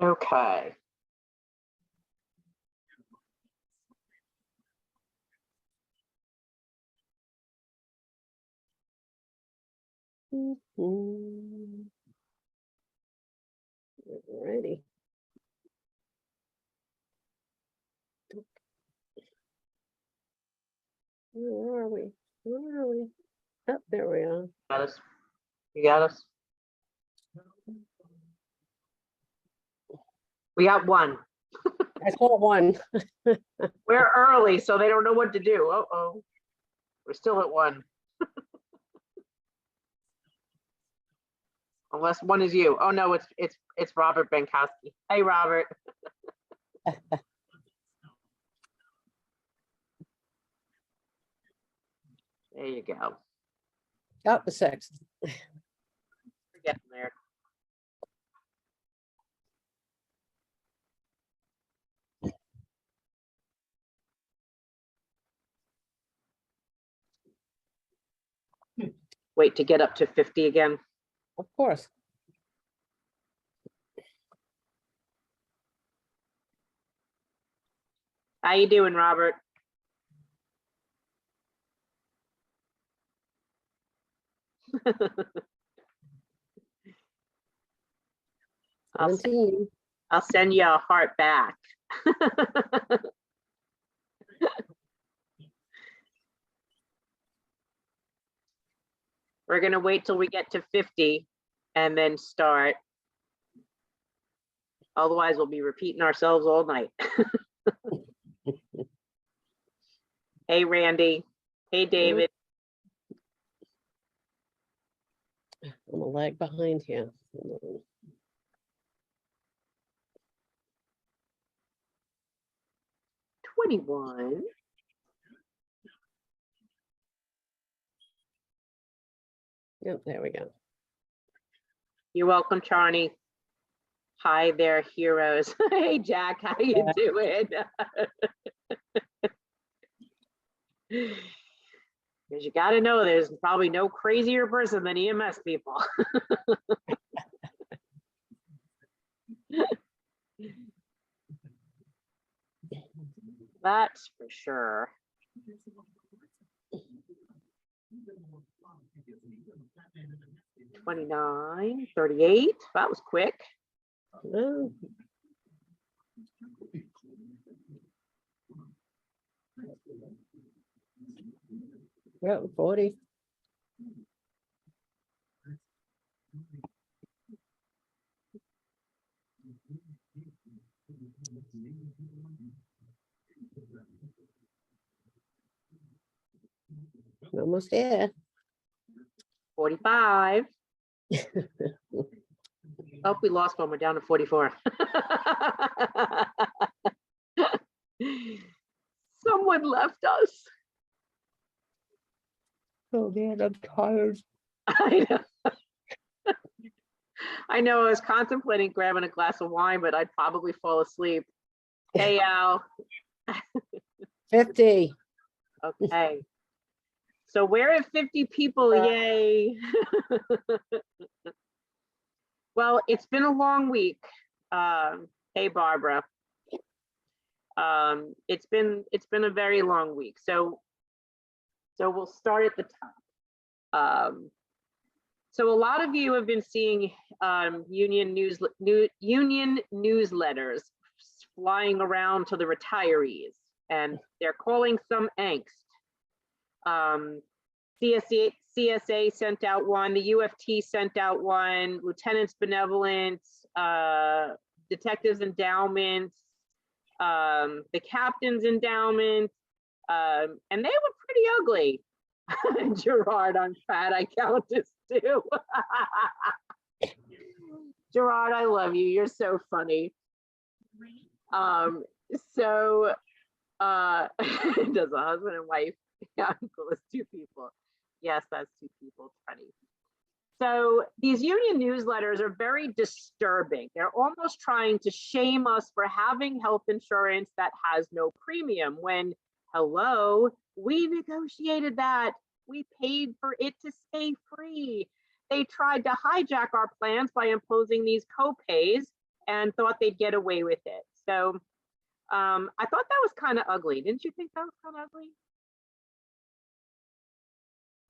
Okay. Alrighty. Where are we? Where are we? Oh, there we are. Got us. You got us. We got one. I saw one. We're early, so they don't know what to do. Uh-oh. We're still at one. Unless one is you. Oh no, it's Robert Benkowski. Hey Robert. There you go. Got the sixth. We're getting there. Wait to get up to 50 again. Of course. How you doing, Robert? I'll 17. send you a heart back. We're gonna wait till we get to 50 and then start. Otherwise, we'll be repeating ourselves all night. Hey, Randy. Hey, David. I'm a lag behind here. 21. Yep, there we go. You're welcome, Charney. Hi there, heroes. Hey, Jack, how you doing? Because you got to know there's probably no crazier person than EMS people. That's for sure. 29, 38. That was quick. Oh, well, 40. Almost there. 45. Oh, we lost one. We're down to 44. Someone left us. Oh man, I'm tired. I know. I know. I was contemplating grabbing a glass of wine, but I'd probably fall asleep. Hey, Al. 50. Okay. So we're at 50 people. Yay. Well, it's been a long week. Hey, Barbara. It's been a very long week. So we'll start at the top. So a lot of you have been seeing union newsletters flying around to the retirees, and they're calling some angst. CSA sent out one, the UFT sent out one, Lieutenants Benevolence, Detectives Endowments, the Captain's Endowment, and they were pretty ugly. Gerard, I'm fat, I count as two. Gerard, I love you. You're so funny. So does a husband and wife uncle is two people? Yes, that's two people. It's funny. So these union newsletters are very disturbing. They're almost trying to shame us for having health insurance that has no premium when, hello, we negotiated that. We paid for it to stay free. They tried to hijack our plans by imposing these co-pays, and thought they'd get away with it. So I thought that was kind of ugly. Didn't you think that was kind of ugly?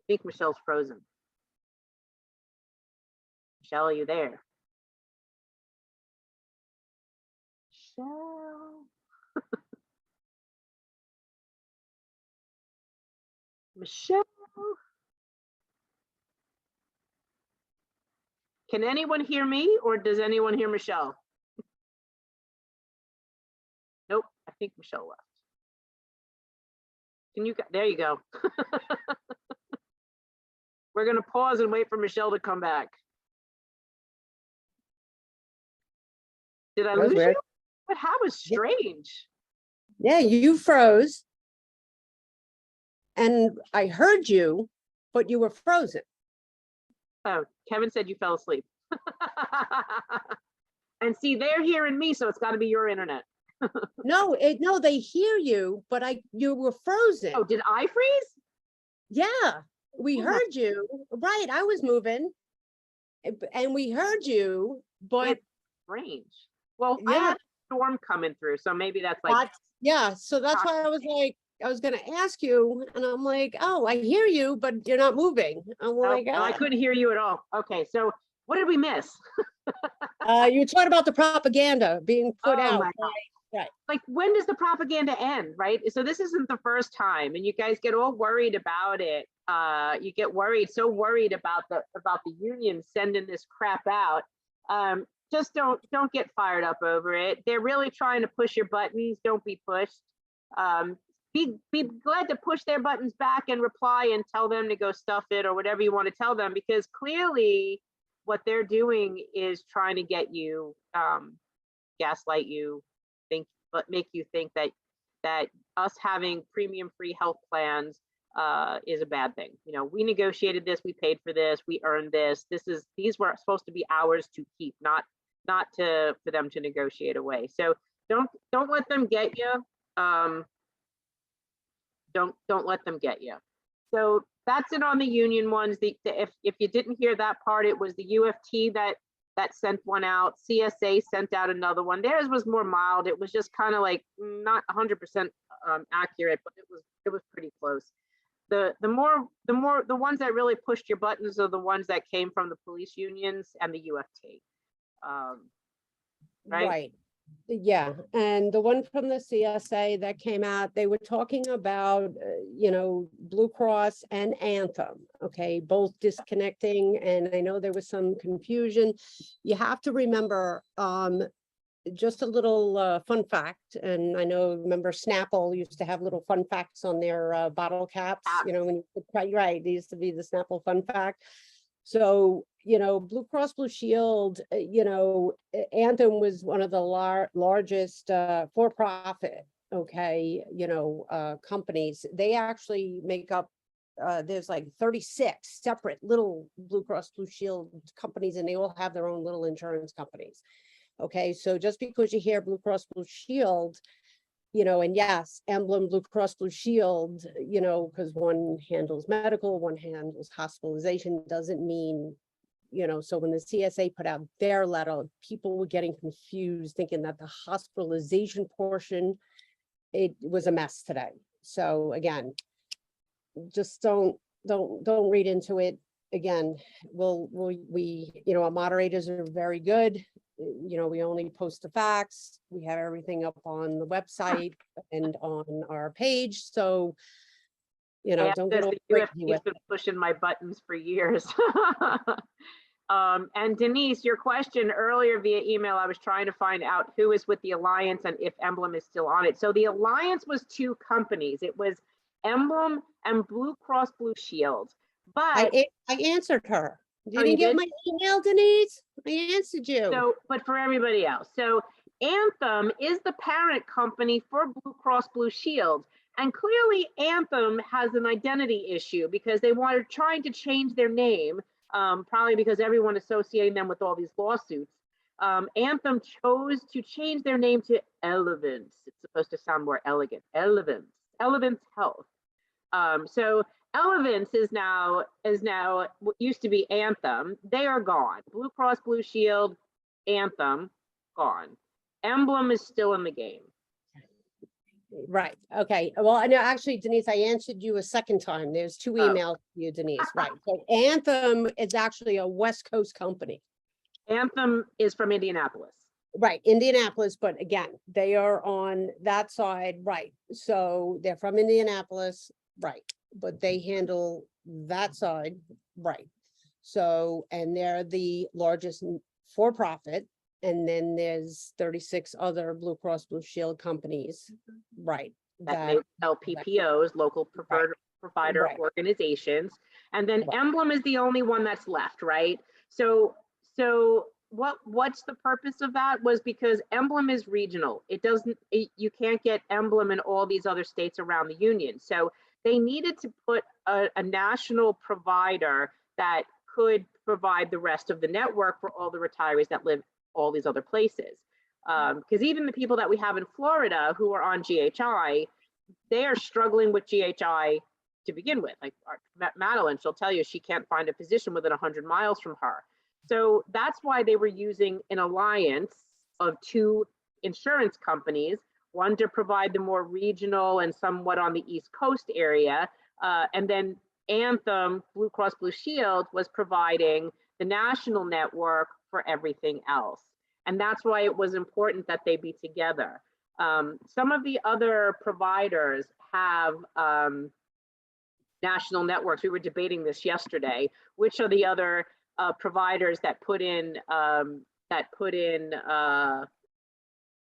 I think Michelle's frozen. Michelle, are you there? Michelle. Michelle. Can anyone hear me, or does anyone hear Michelle? Nope, I think Michelle left. Can you, there you go. We're gonna pause and wait for Michelle to come back. Did I That was lose weird. you? But how was strange. Yeah, you froze. And I heard you, but you were frozen. Oh, Kevin said you fell asleep. And see, they're hearing me, so it's got to be your internet. No, no, they hear you, but you were frozen. Oh, did I freeze? Yeah, we Oh, heard you. Right, I was moving. And we heard you, but It's strange. Well, I yeah, had a storm coming through, so maybe that's like, yeah, so that's why I was like, I was gonna ask you, and I'm like, oh, I hear you, but you're not moving. I'm no, like, no, I couldn't hear you at all. Okay, so what did we miss? you were talking about the propaganda being put Oh out. my God. Right. Like, when does the propaganda end, right? So this isn't the first time, and you guys get all worried about it. You get worried, so worried about the union sending this crap out. Just don't get fired up over it. They're really trying to push your buttons. Don't be pushed. Be glad to push their buttons back and reply and tell them to go stuff it or whatever you want to tell them, because clearly what they're doing is trying to get you, gaslight you, make you think that us having premium free health plans is a bad thing. You know, we negotiated this, we paid for this, we earned this. These were supposed to be ours to keep, not for them to negotiate away. So don't let them get you. Don't let them get you. So that's it on the union ones. If you didn't hear that part, it was the UFT that sent one out. CSA sent out another one. Theirs was more mild. It was just kind of like not 100% accurate, but it was pretty close. The ones that really pushed your buttons are the ones that came from the police unions and the UFT. Right? Yeah, and the one from the CSA that came out, they were talking about, Blue Cross and Anthem, okay, both disconnecting, and I know there was some confusion. You have to remember, just a little fun fact, and I know, remember Snapple used to have little fun facts on their bottle caps, when you right, they used to be the Snapple fun fact. So, Blue Cross Blue Shield, Anthem was one of the largest for-profit, okay, companies. They actually make up, there's like 36 separate little Blue Cross Blue Shield companies, and they all have their own little insurance companies. Okay, so just because you hear Blue Cross Blue Shield, and yes, Emblem Blue Cross Blue Shield, because one handles medical, one handles hospitalization, doesn't mean, so when the CSA put out their letter, people were getting confused, thinking that the hospitalization portion, it was a mess today. So again, just don't read into it. Again, our moderators are very good. We only post the facts. We have everything up on the website and on our page. So, don't get all crazy UFT's with been pushing my buttons for years. And Denise, your question earlier via email, I was trying to find out who is with the Alliance and if Emblem is still on it. So the Alliance was two companies. It was Emblem and Blue Cross Blue Shield. But I answered her. You Oh, didn't you get did? my email, Denise? I answered you. So, but for everybody else. So Anthem is the parent company for Blue Cross Blue Shield. And clearly Anthem has an identity issue because they were trying to change their name, probably because everyone associating them with all these lawsuits. Anthem chose to change their name to Elevance. It's supposed to sound more elegant. Elevance Health. So Elevance is now what used to be Anthem. They are gone. Blue Cross Blue Shield, Anthem, gone. Emblem is still in the game. Right, okay. Well, I know, actually, Denise, I answered you a second time. There's two Oh. emails to you, Denise, right? So Anthem is actually a West Coast company. Anthem is from Indianapolis. Right, Indianapolis, but again, they are on that side, right? So they're from Indianapolis, right? But they handle that side, right? So, and they're the largest for-profit, and then there's 36 other Blue Cross Blue Shield companies, right? That make LPPOs, local preferred provider Right. organizations. And then Right. Emblem is the only one that's left, right? So what's the purpose of that was because Emblem is regional. It doesn't, you can't get Emblem in all these other states around the union. So they needed to put a national provider that could provide the rest of the network for all the retirees that live all these other places. Because even the people that we have in Florida who are on GHI, they are struggling with GHI to begin with. Like Madeline, she'll tell you she can't find a physician within 100 miles from her. So that's why they were using an alliance of two insurance companies, one to provide the more regional and somewhat on the East Coast area, and then Anthem, Blue Cross Blue Shield, was providing the national network for everything else. And that's why it was important that they be together. Some of the other providers have national networks. We were debating this yesterday. Which are the other providers that put in an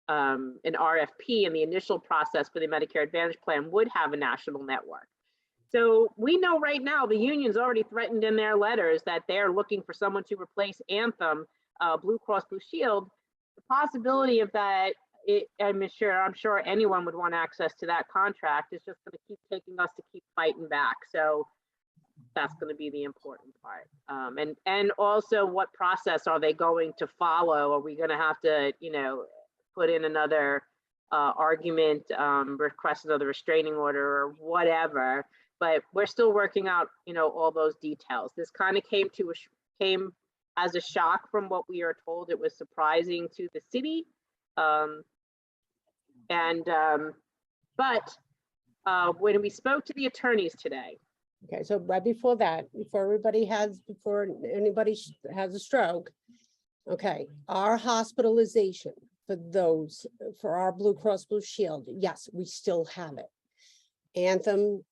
RFP in the initial process for the Medicare Advantage plan would have a national network. So we know right now the union's already threatened in their letters that they're looking for someone to replace Anthem, Blue Cross Blue Shield. The possibility of that, I'm sure anyone would want access to that contract. It's just going to keep taking us to keep fighting back. So that's going to be the important part. And also, what process are they going to follow? Are we going to have to, put in another argument, request another restraining order or whatever? But we're still working out, all those details. This kind of came as a shock from what we are told. It was surprising to the city. But when we spoke to the attorneys today. Okay, so right before that, before anybody has a stroke, okay, our hospitalization for our Blue Cross Blue Shield, yes, we still have it. Anthem,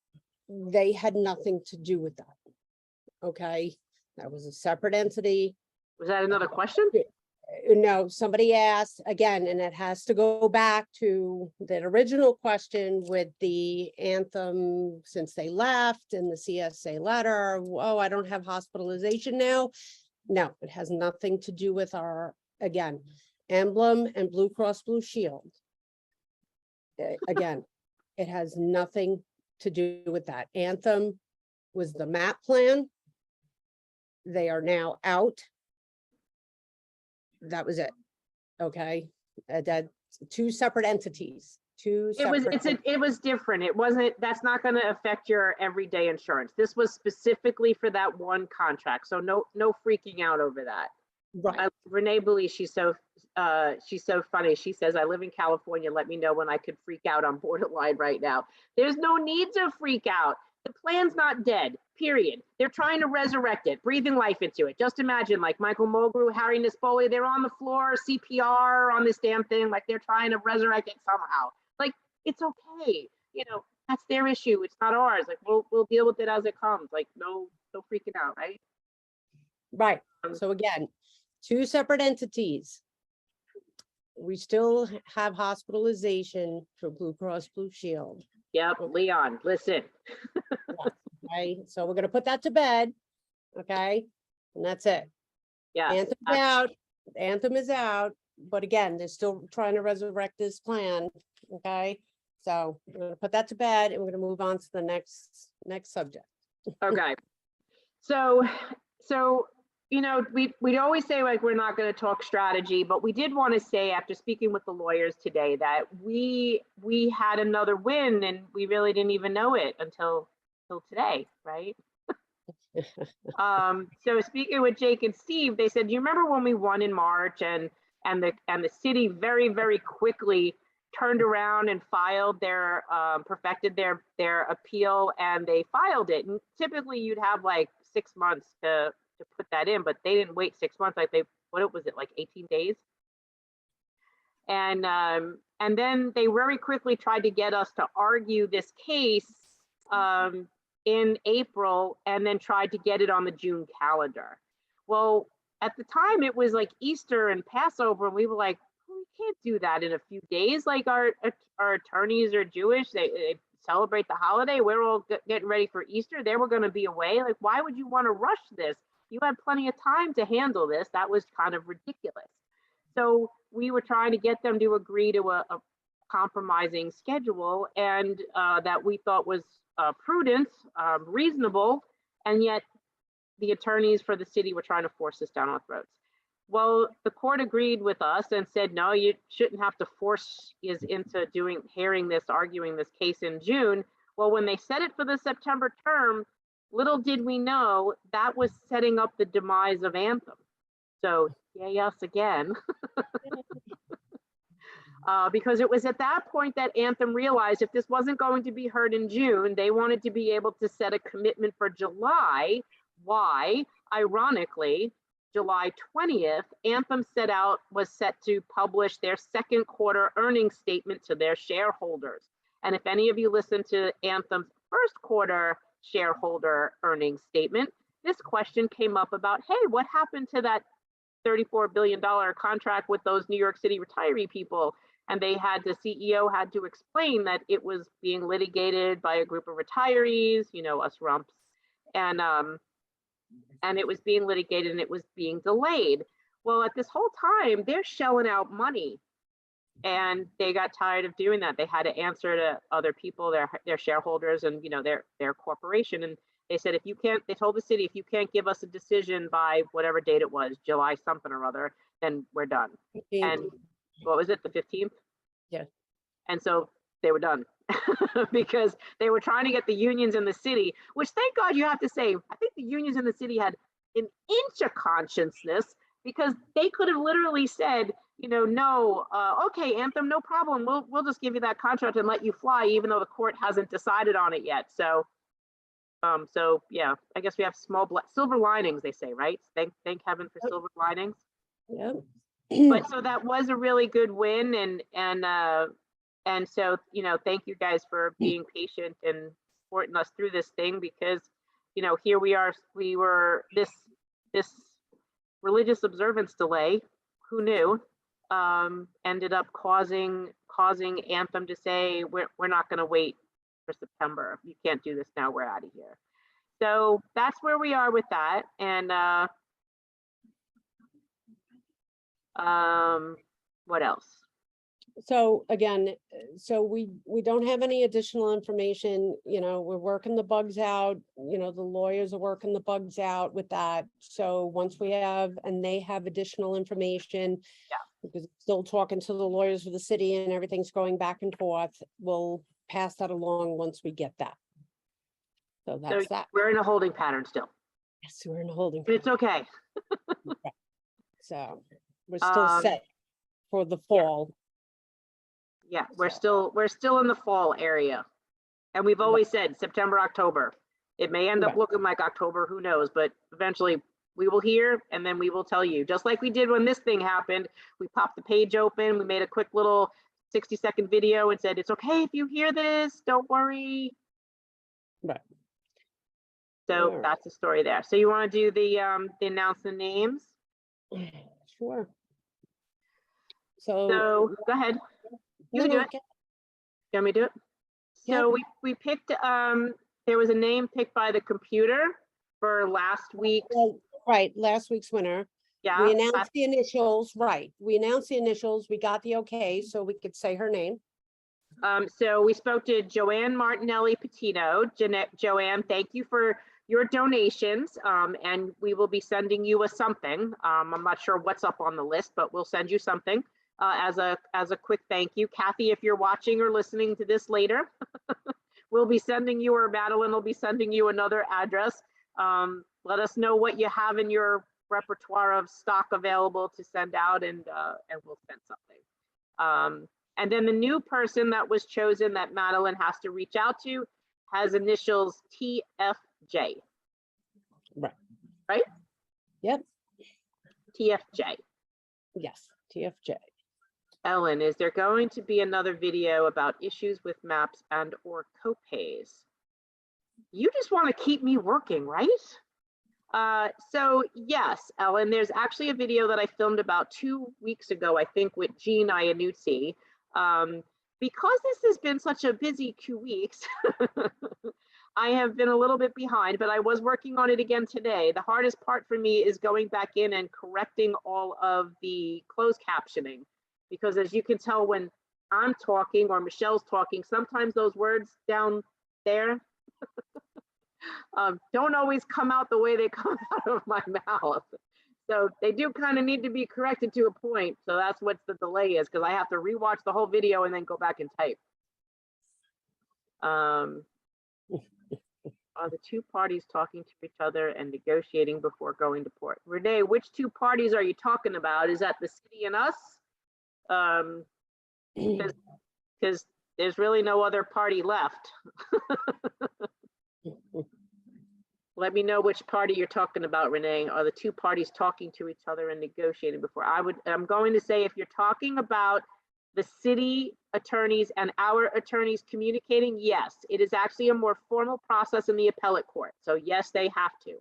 they had nothing to do with that. Okay, that was a separate entity. Was that another question? No, somebody asked again, and it has to go back to that original question with the Anthem, since they left and the CSA letter. Oh, I don't have hospitalization now. No, it has nothing to do with our, again, Emblem and Blue Cross Blue Shield. Again, it has nothing to do with that. Anthem was the MAP plan. They are now out. That was it. Okay, that two separate entities. It was different. It wasn't. That's not going to affect your everyday insurance. This was specifically for that one contract. So no freaking out over that. Right. Renee Booley, she's so funny. She says, "I live in California. Let me know when I could freak out on borderline right now." There's no need to freak out. The plan's not dead, period. They're trying to resurrect it, breathing life into it. Just imagine, like Michael Mulgrew, Harry Nispoli, they're on the floor, CPR on this damn thing, like they're trying to resurrect it somehow. Like, it's okay. That's their issue. It's not ours. Like, we'll deal with it as it comes. Like, no freaking out, right? Right. So again, two separate entities. We still have hospitalization for Blue Cross Blue Shield. Yep, Leon, listen. Okay, so we're gonna put that to bed. Okay, and that's it. Yeah. Anthem is out, but again, they're still trying to resurrect this plan. Okay, so we're gonna put that to bed and we're gonna move on to the next subject. Okay. So we'd always say like we're not going to talk strategy, but we did want to say after speaking with the lawyers today that we had another win and we really didn't even know it until today, right? So speaking with Jake and Steve, they said, "Do you remember when we won in March and and the city very, very quickly turned around and filed their, perfected their appeal, and they filed it. And typically you'd have like 6 months to put that in, but they didn't wait 6 months. Like what was it, like 18 days? And then they very quickly tried to get us to argue this case in April, and then tried to get it on the June calendar. Well, at the time it was like Easter and Passover, and we were like, we can't do that in a few days. Like our attorneys are Jewish, they celebrate the holiday. We're all getting ready for Easter. They were going to be away. Like, why would you want to rush this? You had plenty of time to handle this. That was kind of ridiculous. So we were trying to get them to agree to a compromising schedule, and that we thought was prudent, reasonable, and yet the attorneys for the city were trying to force this down our throats. Well, the court agreed with us and said, no, you shouldn't have to force us into arguing this case in June. Well, when they set it for the September term, little did we know that was setting up the demise of Anthem. So yay us again. Because it was at that point that Anthem realized if this wasn't going to be heard in June, they wanted to be able to set a commitment for July. Why? Ironically, July 20th, Anthem was set to publish their second quarter earnings statement to their shareholders. And if any of you listened to Anthem's first quarter shareholder earnings statement, this question came up about, hey, what happened to that $34 billion contract with those New York City retiree people? And the CEO had to explain that it was being litigated by a group of retirees, us rumps, and it was being litigated and it was being delayed. Well, at this whole time, they're shelling out money, and they got tired of doing that. They had to answer to other people, their shareholders, and their corporation. And they said, they told the city, if you can't give us a decision by whatever date it was, July something or other, then we're done. And what was it, the 15th? Yeah. And so they were done because they were trying to get the unions in the city, which, thank God, you have to say, I think the unions in the city had an inch of consciousness, because they could have literally said, no, okay, Anthem, no problem. We'll just give you that contract and let you fly, even though the court hasn't decided on it yet. So yeah, I guess we have silver linings, they say, right? Thank heaven for silver linings. Yeah. But so that was a really good win, and so thank you guys for being patient and supporting us through this thing, because here we were this religious observance delay, who knew, ended up causing Anthem to say, we're not going to wait for September. You can't do this now, we're out of here. So that's where we are with that. And what else? So again, we don't have any additional information. We're working the bugs out. The lawyers are working the bugs out with that. So once we have, and they have additional information, because still talking to the lawyers for the city and everything's going back and forth, we'll pass that along once we get that. So that's that. We're in a holding pattern still. Yes, we're in a holding But it's okay. So we're still set for the fall. Yeah, we're still in the fall area, and we've always said September, October. It may end up looking like October, who knows? But eventually we will hear, and then we will tell you. Just like we did when this thing happened, we popped the page open, we made a quick little 60-second video and said, it's okay if you hear this, don't worry. Right. So that's the story there. So you want to do the announce the names? Sure. So go ahead. You can do it. You want me to do it? So we picked, there was a name picked by the computer for last week. Right, last week's winner. Yeah. We announced the initials, right. We announced the initials, we got the okay, so we could say her name. So we spoke to Joanne Martinelli Patino. Joanne, thank you for your donations, and we will be sending you something. I'm not sure what's up on the list, but we'll send you something as a quick thank you. Kathy, if you're watching or listening to this later, we'll be sending you, or Madeline will be sending you another address. Let us know what you have in your repertoire of stock available to send out, and we'll send something. And then the new person that was chosen that Madeline has to reach out to has initials TFJ. Right. Right? Yep. TFJ. Yes, TFJ. Ellen, is there going to be another video about issues with maps and or copays? You just want to keep me working, right? So yes, Ellen, there's actually a video that I filmed about 2 weeks ago, I think, with Jean Iannuzzi. Because this has been such a busy 2 weeks, I have been a little bit behind, but I was working on it again today. The hardest part for me is going back in and correcting all of the closed captioning, because as you can tell, when I'm talking or Michelle's talking, sometimes those words down there don't always come out the way they come out of my mouth. So they do kind of need to be corrected to a point. So that's what the delay is, because I have to rewatch the whole video and then go back and type. Are the two parties talking to each other and negotiating before going to court? Renee, which two parties are you talking about? Is that the city and us? Because there's really no other party left. Let me know which party you're talking about, Renee. Are the two parties talking to each other and negotiating before? I'm going to say, if you're talking about the city attorneys and our attorneys communicating, yes, it is actually a more formal process in the appellate court. So yes, they have to.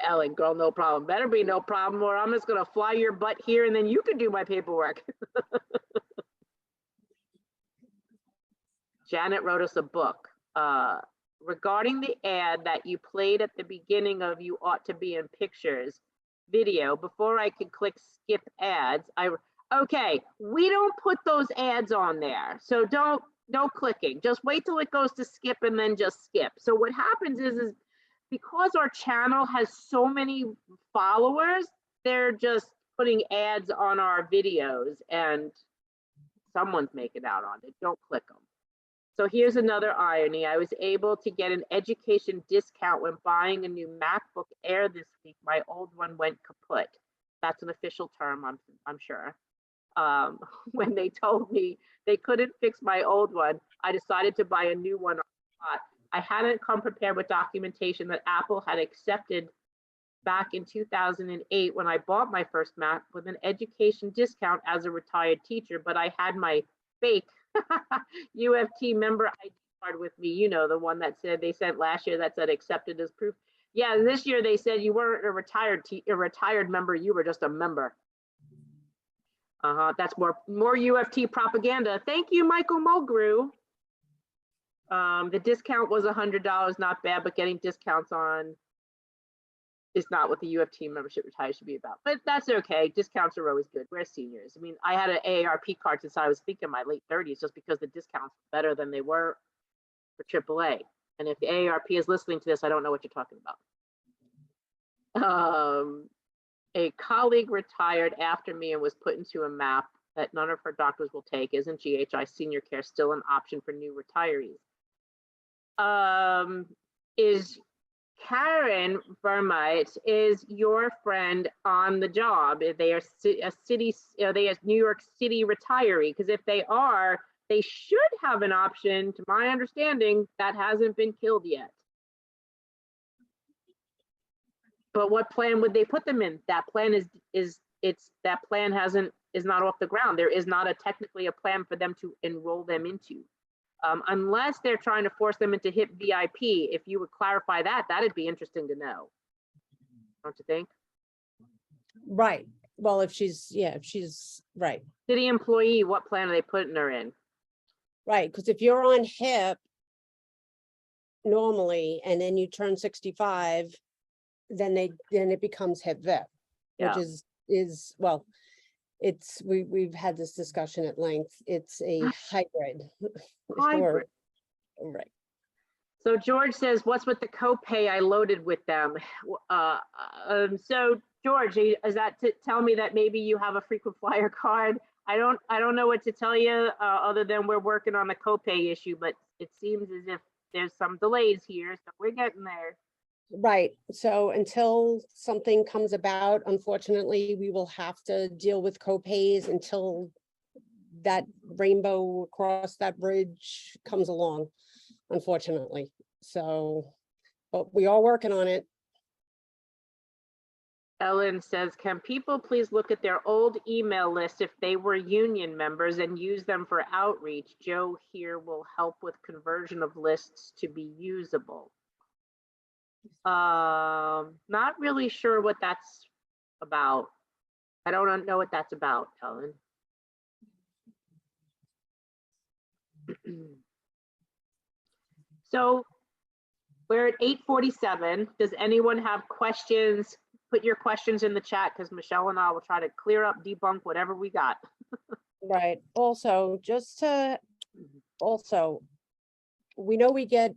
Ellen, girl, no problem. Better be no problem, or I'm just gonna fly your butt here and then you can do my paperwork. Janet wrote us a book. Regarding the ad that you played at the beginning of You Ought to Be in Pictures video, before I could click skip ads, okay, we don't put those ads on there. So no clicking, just wait till it goes to skip and then just skip. So what happens is because our channel has so many followers, they're just putting ads on our videos and someone's making out on it. Don't click them. So here's another irony. I was able to get an education discount when buying a new MacBook Air this week. My old one went kaput. That's an official term, I'm sure. When they told me they couldn't fix my old one, I decided to buy a new one on the spot. I hadn't come prepared with documentation that Apple had accepted back in 2008 when I bought my first Mac with an education discount as a retired teacher, but I had my fake UFT member ID card with me, you know, the one that said they sent last year that said accepted as proof. Yeah, this year they said you weren't a retired member, you were just a member. That's more UFT propaganda. Thank you, Michael Mulgrew. The discount was $100, not bad, but getting discounts on is not what the UFT membership retire should be about. But that's okay. Discounts are always good. We're seniors. I mean, I had an AARP card since I was thinking my late 30s, just because the discounts were better than they were for AAA. And if the AARP is listening to this, I don't know what you're talking about. A colleague retired after me and was put into a MAP that none of her doctors will take. Isn't GHI senior care still an option for new retirees? Is Karen Vermite, is your friend on the job? If they are a city, they are New York City retiree? Because if they are, they should have an option, to my understanding, that hasn't been killed yet. But what plan would they put them in? That plan is not off the ground. There is not technically a plan for them to enroll them into. Unless they're trying to force them into HIP VIP. If you would clarify that, that'd be interesting to know. Don't you think? Right. Well, if she's right. City employee, what plan are they putting her in? Right, because if you're on HIP normally and then you turn 65, then it becomes HIP VIP, Yeah. which is well, we've had this discussion at length. It's a hybrid. Hybrid. Right. So George says, what's with the copay? I loaded with them. So George, is that to tell me that maybe you have a frequent flyer card? I don't know what to tell you other than we're working on the copay issue, but it seems as if there's some delays here, so we're getting there. Right, so until something comes about, unfortunately, we will have to deal with co-pays until that rainbow across that bridge comes along, unfortunately. So, but we are working on it. Ellen says, can people please look at their old email list if they were union members and use them for outreach? Joe here will help with conversion of lists to be usable. Not really sure what that's about. I don't know what that's about, Ellen. So we're at 8:47. Does anyone have questions? Put your questions in the chat because Michelle and I will try to clear up, debunk whatever we got. Right, also, we know we get,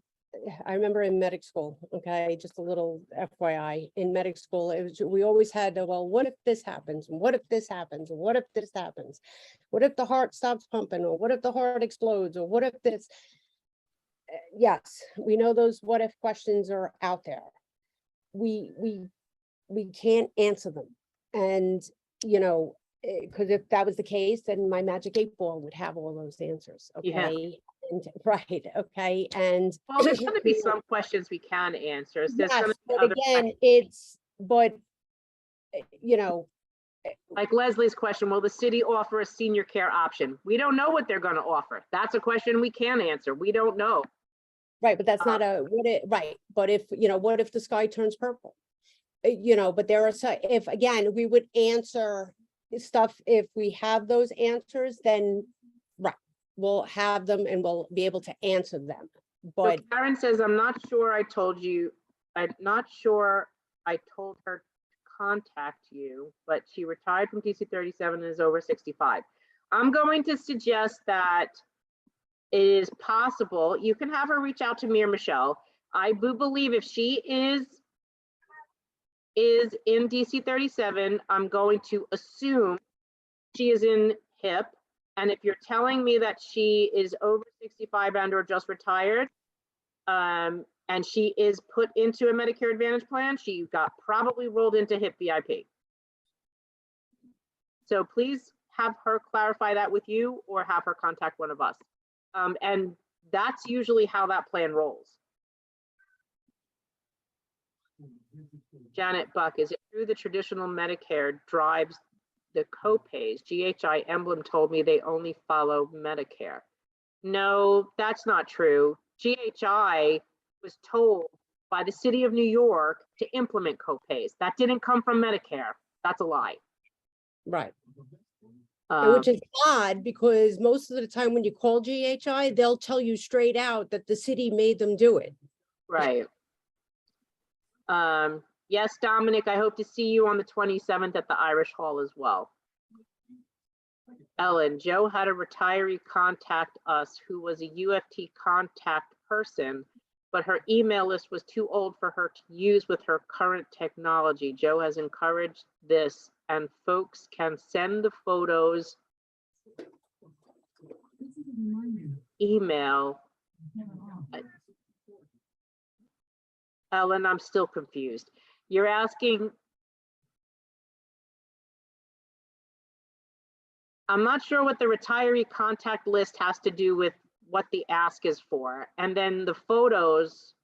I remember in medic school, okay, just a little FYI, in medic school, it was, we always had to, well, what if this happens? And what if this happens? And what if this happens? What if the heart stops pumping? Or what if the heart explodes? Or what if this? Yes, we know those what if questions are out there. We can't answer them. And, you know, because if that was the case, then my magic 8 ball would have all those answers, Yeah. okay? And, right, okay, and. Well, there's going to be some questions we can answer. There's Yes, gonna be but other again, questions. you know, Like Leslie's question, will the city offer a senior care option? We don't know what they're going to offer. That's a question we can answer. We don't know. right, but that's not right, but if, you know, what if the sky turns purple? You know, but there are, if, again, we would answer stuff, if we have those answers, then, right, we'll have them and we'll be able to answer them, but. So Karen says, I'm not sure I told her to contact you, but she retired from DC 37 and is over 65. I'm going to suggest that it is possible, you can have her reach out to me or Michelle. I do believe if she is in DC 37, I'm going to assume she is in HIP. And if you're telling me that she is over 65 and or just retired, and she is put into a Medicare Advantage plan, she got probably rolled into HIP VIP. So please have her clarify that with you or have her contact one of us. And that's usually how that plan rolls. Janet Buck, is it true the traditional Medicare drives the copays? GHI Emblem told me they only follow Medicare. No, that's not true. GHI was told by the city of New York to implement copays. That didn't come from Medicare. That's a lie. Right. Which is odd, because most of the time when you call GHI, they'll tell you straight out that the city made them do it. Right. Yes, Dominic, I hope to see you on the 27th at the Irish Hall as well. Ellen, Joe had a retiree contact us who was a UFT contact person, but her email list was too old for her to use with her current technology. Joe has encouraged this, and folks can send the photos, email. Ellen, I'm still confused. You're asking, I'm not sure what the retiree contact list has to do with what the ask is for. And then the photos,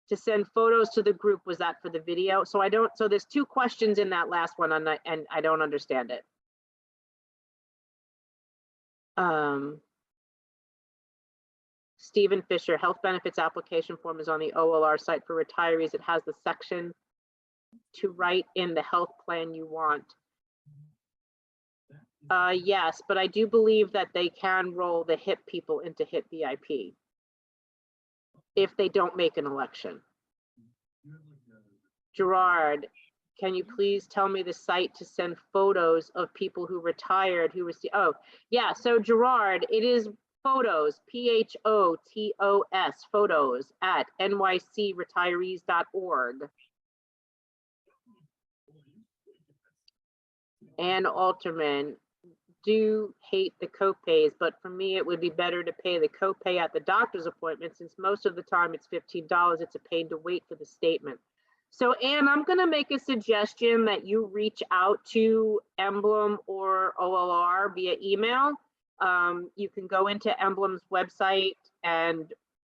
to send photos to the group, was that for the video? So so there's two questions in that last one, and I don't understand it. Stephen Fisher, health benefits application form is on the OLR site for retirees. It has the section to write in the health plan you want. Yes, but I do believe that they can roll the HIP people into HIP VIP if they don't make an election. Gerard, can you please tell me the site to send photos of people who retired who received? Oh, yeah. So Gerard, it is photos, PHOTOS, photos at nycretirees.org. And Alterman, do hate the copays, but for me, it would be better to pay the copay at the doctor's appointment since most of the time it's $15. It's a pain to wait for the statement. So Anne, I'm gonna make a suggestion that you reach out to Emblem or OLR via email. You can go into Emblem's website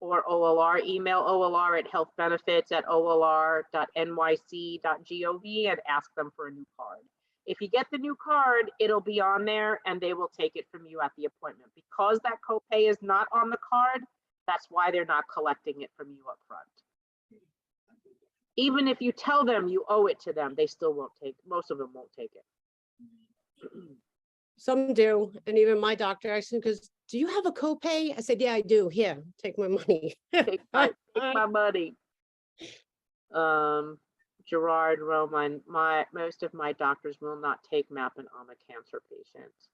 or OLR, email OLR at healthbenefits@olr.nyc.gov and ask them for a new card. If you get the new card, it'll be on there and they will take it from you at the appointment. Because that copay is not on the card, that's why they're not collecting it from you up front. Even if you tell them you owe it to them, they still won't take, most of them won't take it. Some do, and even my doctor asked me, because do you have a copay? I said, yeah, I do. Here, take my money. Take my money. Gerard Roman, most of my doctors will not take MAP in cancer patients.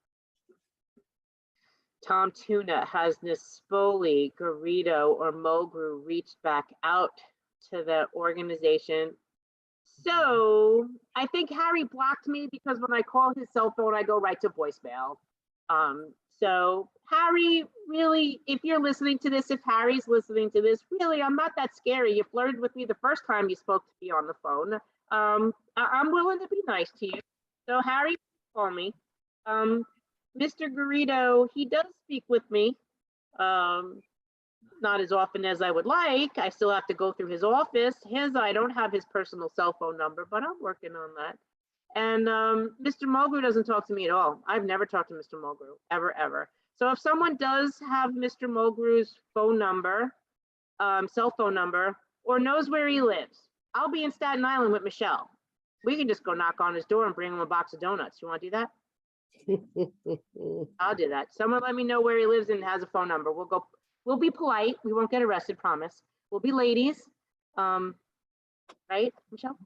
Tom Tuna, has Nispoli, Garrido, or Mulgrew reached back out to the organization? So I think Harry blocked me because when I call his cell phone, I go right to voicemail. So Harry, really, if you're listening to this, if Harry's listening to this, really, I'm not that scary. You flirted with me the first time you spoke to me on the phone. I'm willing to be nice to you. So Harry, call me. Mr. Garrido, he does speak with me. Not as often as I would like. I still have to go through his office. I don't have his personal cell phone number, but I'm working on that. And Mr. Mulgrew doesn't talk to me at all. I've never talked to Mr. Mulgrew, ever. So if someone does have Mr. Mulgrew's phone number, cell phone number, or knows where he lives, I'll be in Staten Island with Michelle. We can just go knock on his door and bring him a box of donuts. You want to do that? I'll do that. Someone let me know where he lives and has a phone number. We'll be polite. We won't get arrested, promise. We'll be ladies. Right, Michelle?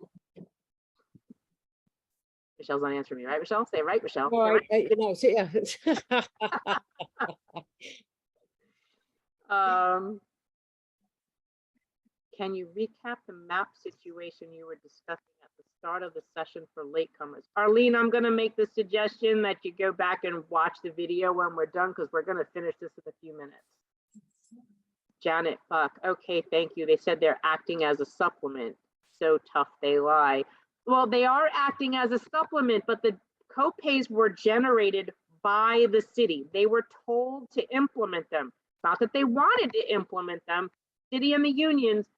Michelle's not answering me, right, Michelle? Say it right, Michelle. Well, Say it right. yeah. Can you recap the MAP situation you were discussing at the start of the session for latecomers? Arlene, I'm going to make the suggestion that you go back and watch the video when we're done because we're going to finish this in a few minutes. Janet Buck, okay, thank you. They said they're acting as a supplement. So tough they lie. Well, they are acting as a supplement, but the copays were generated by the city. They were told to implement them. It's not that they wanted to implement them. City and the unions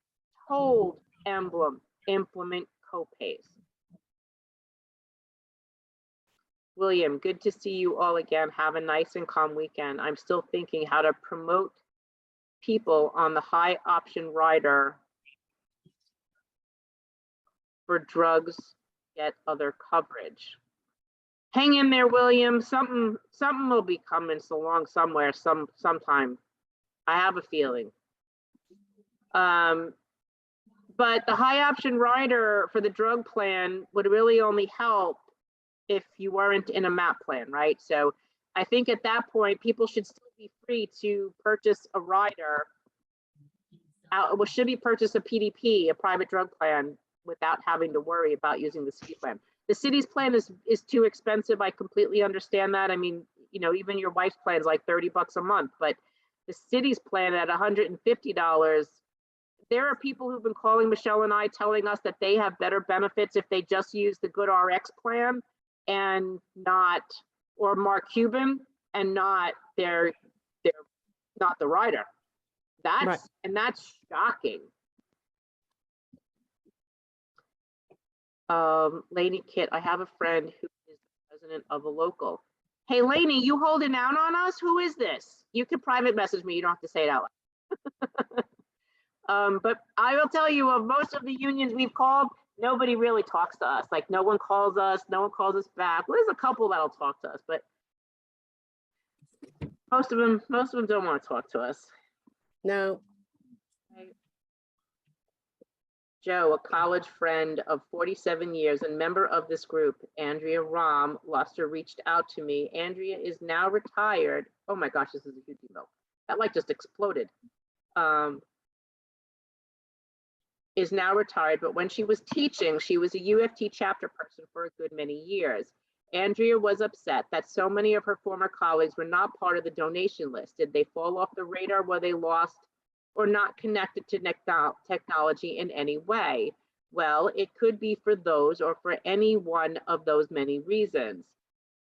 told Emblem implement copays. William, good to see you all again. Have a nice and calm weekend. I'm still thinking how to promote people on the high option rider for drugs get other coverage. Hang in there, William. Something will be coming along somewhere, sometime. I have a feeling. But the high option rider for the drug plan would really only help if you weren't in a MAP plan, right? So I think at that point, people should still be free to purchase a rider. Should be purchase a PDP, a private drug plan, without having to worry about using the city plan. The city's plan is too expensive. I completely understand that. I mean, you know, even your wife's plan is like $30 a month, but the city's plan at $150, there are people who've been calling Michelle and I telling us that they have better benefits if they just use the GoodRx plan and not, or Mark Cuban and not not the rider. That's right. And that's shocking. Lainey Kit, I have a friend who is the president of a local. Hey, Lainey, you holding out on us? Who is this? You can private message me. You don't have to say it out loud. But I will tell you, of most of the unions we've called, nobody really talks to us. Like no one calls us back. Well, there's a couple that'll talk to us, but most of them don't want to talk to us. No. Joe, a college friend of 47 years and member of this group, Andrea Rahm Luster, reached out to me. Andrea is now retired. Oh my gosh, this is a huge email. That like just exploded. Is now retired, but when she was teaching, she was a UFT chapter person for a good many years. Andrea was upset that so many of her former colleagues were not part of the donation list. Did they fall off the radar? Were they lost or not connected to technology in any way? Well, it could be for those or for any one of those many reasons.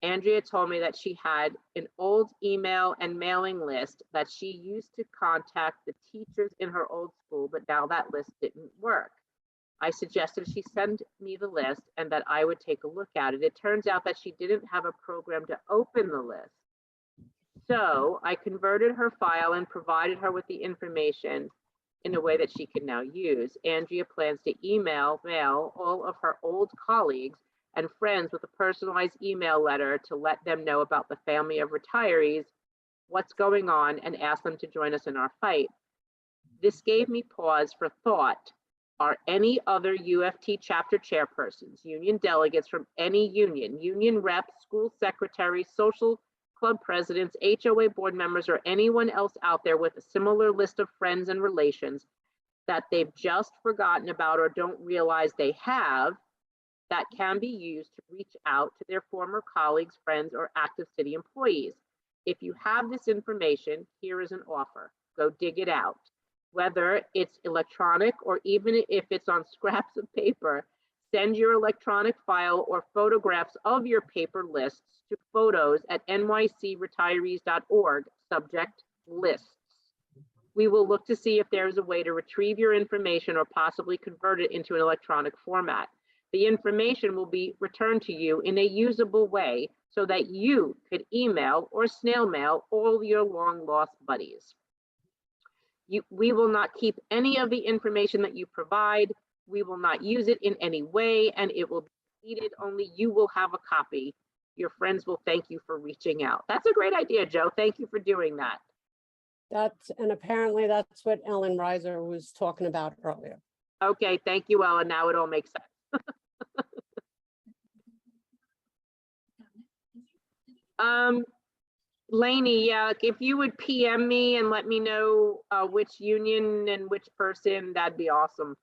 Andrea told me that she had an old email and mailing list that she used to contact the teachers in her old school, but now that list didn't work. I suggested she send me the list and that I would take a look at it. It turns out that she didn't have a program to open the list. So I converted her file and provided her with the information in a way that she can now use. Andrea plans to mail all of her old colleagues and friends with a personalized email letter to let them know about the family of retirees, what's going on, and ask them to join us in our fight. This gave me pause for thought. Are any other UFT chapter chairpersons, union delegates from any union reps, school secretaries, social club presidents, HOA board members, or anyone else out there with a similar list of friends and relations that they've just forgotten about or don't realize they have, that can be used to reach out to their former colleagues, friends, or active city employees? If you have this information, here is an offer. Go dig it out. Whether it's electronic or even if it's on scraps of paper, send your electronic file or photographs of your paper lists to photos@nycretirees.org, subject lists. We will look to see if there is a way to retrieve your information or possibly convert it into an electronic format. The information will be returned to you in a usable way so that you could email or snail mail all your long lost buddies. We will not keep any of the information that you provide. We will not use it in any way, and it will be deleted. Only you will have a copy. Your friends will thank you for reaching out. That's a great idea, Joe. Thank you for doing that. And apparently that's what Ellen Reiser was talking about earlier. Okay, thank you, Ellen. Now it all makes sense. Lainey, yeah, if you would PM me and let me know which union and which person, that'd be awesome.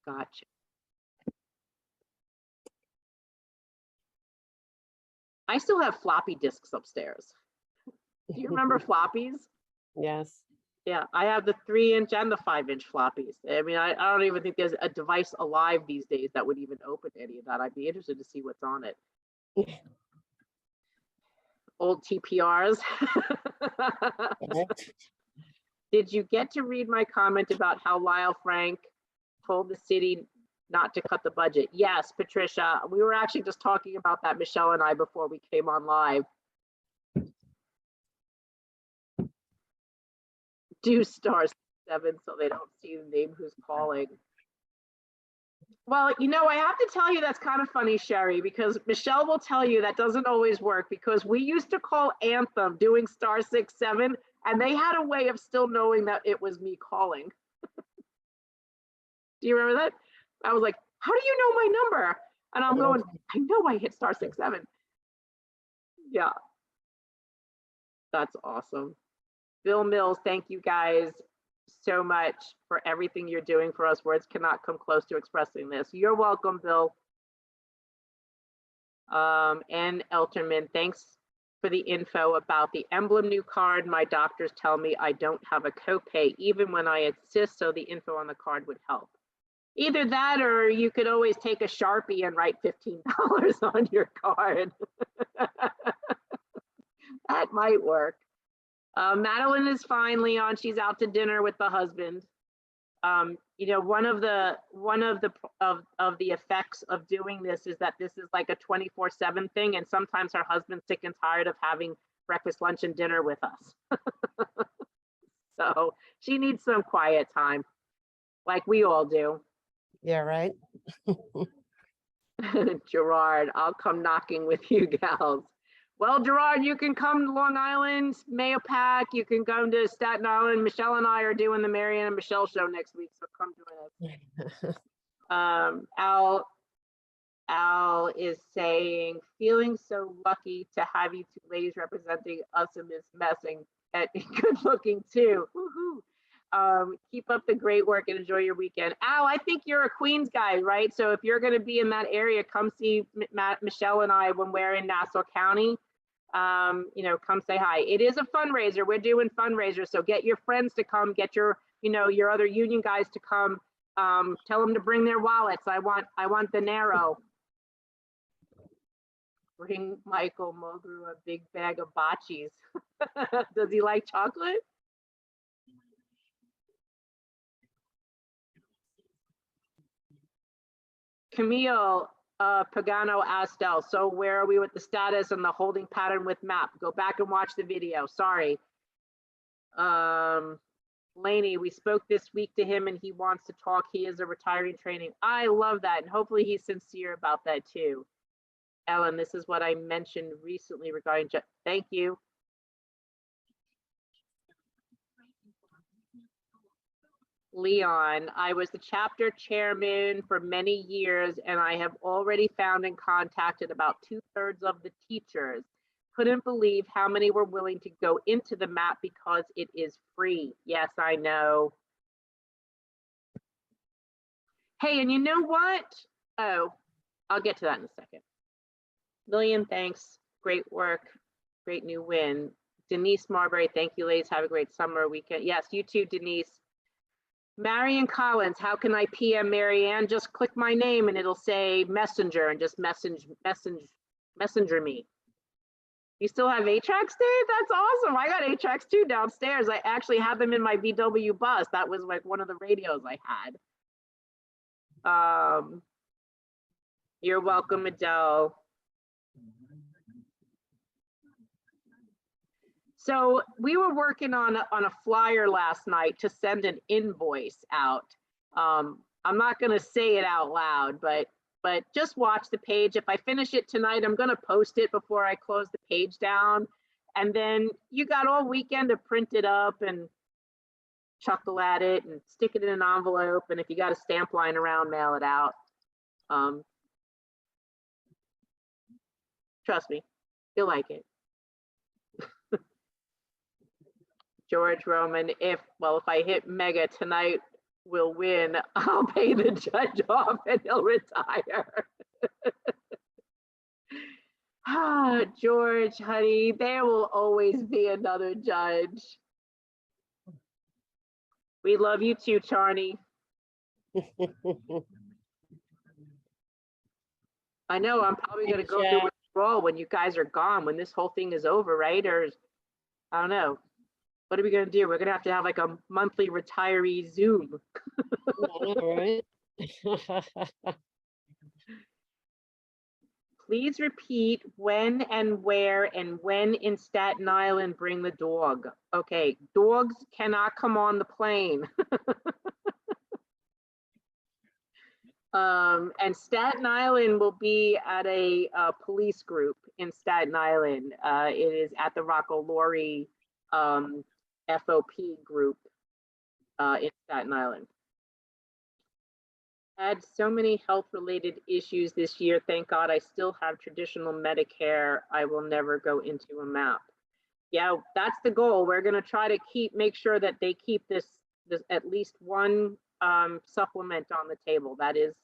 Gotcha. I still have floppy disks upstairs. Do you remember floppies? Yes. Yeah, I have the 3-inch and the 5-inch floppies. I mean, I don't even think there's a device alive these days that would even open any of that. I'd be interested to see what's on it. Old TPRs. Did you get to read my comment about how Lyle Frank told the city not to cut the budget? Yes, Patricia, we were actually just talking about that, Michelle and I, before we came on live. Do *7 so they don't see the name who's calling. Well, you know, I have to tell you that's kind of funny, Sherry, because Michelle will tell you that doesn't always work, because we used to call Anthem doing *67 and they had a way of still knowing that it was me calling. Do you remember that? I was like, how do you know my number? And I'm going, I know I hit *67. Yeah. That's awesome. Bill Mills, thank you guys so much for everything you're doing for us. Words cannot come close to expressing this. You're welcome, Bill. And Elterman, thanks for the info about the emblem new card. My doctors tell me I don't have a copay even when I insist, so the info on the card would help. Either that, or you could always take a Sharpie and write $15 on your card. That might work. Madeline is fine, Leon. She's out to dinner with the husband. You know, one of the effects of doing this is that this is like a 24/7 thing, and sometimes her husband's sick and tired of having breakfast, lunch, and dinner with us. So she needs some quiet time, like we all do. Yeah, right. Gerard, I'll come knocking with you gals. Well, Gerard, you can come to Long Island, Mahopac, you can come to Staten Island. Michelle and I are doing the Marianne and Michelle show next week, so come join us. Al is saying, feeling so lucky to have you two ladies representing us in this messing and good looking too. Keep up the great work and enjoy your weekend. Al, I think you're a Queens guy, right? So if you're going to be in that area, come see Michelle and I when we're in Nassau County. Come say hi. It is a fundraiser. We're doing fundraisers. So get your friends to come, get your, your other union guys to come. Tell them to bring their wallets. I want the narrow. Bring Michael Mulgrew a big bag of bocces. Does he like chocolate? Camille Pagano Astel. So where are we with the status and the holding pattern with MAP? Go back and watch the video. Sorry. Laney, we spoke this week to him and he wants to talk. He is a retiring training. I love that. And hopefully he's sincere about that too. Ellen, this is what I mentioned recently regarding, thank you. Leon, I was the chapter chairman for many years and I have already found and contacted about 2/3 of the teachers. Couldn't believe how many were willing to go into the MAP because it is free. Yes, I know. Hey, and you know what? Oh, I'll get to that in a second. Million thanks. Great work. Great new win. Denise Marbury, thank you, ladies. Have a great summer weekend. Yes, you too, Denise. Marion Collins, how can I PM Marianne? Just click my name and it'll say messenger and just messenger me. You still have 8-tracks, Dave? That's awesome. I got 8-tracks too downstairs. I actually have them in my VW bus. That was like one of the radios I had. You're welcome, Adele. So we were working on a flyer last night to send an invoice out. I'm not going to say it out loud, but just watch the page. If I finish it tonight, I'm going to post it before I close the page down. And then you got all weekend to print it up and chuckle at it and stick it in an envelope. And if you got a stamp lying around, mail it out. Trust me, you'll like it. George Roman, if I hit mega tonight, we'll win. I'll pay the judge off and he'll retire. George, honey, there will always be another judge. We love you too, Charney. I know I'm probably going to go through withdrawal when you guys are gone, when this whole thing is over, right? Or I don't know. What are we going to do? We're going to have like a monthly retiree Zoom. Right. Please repeat when and where and when in Staten Island bring the dog. Okay, dogs cannot come on the plane. And Staten Island will be at a police group in Staten Island. It is at the Rocco Laurie FOP group in Staten Island. Had so many health related issues this year. Thank God I still have traditional Medicare. I will never go into a MAP. Yeah, that's the goal. We're going to try to make sure that they keep this at least one supplement on the table. That is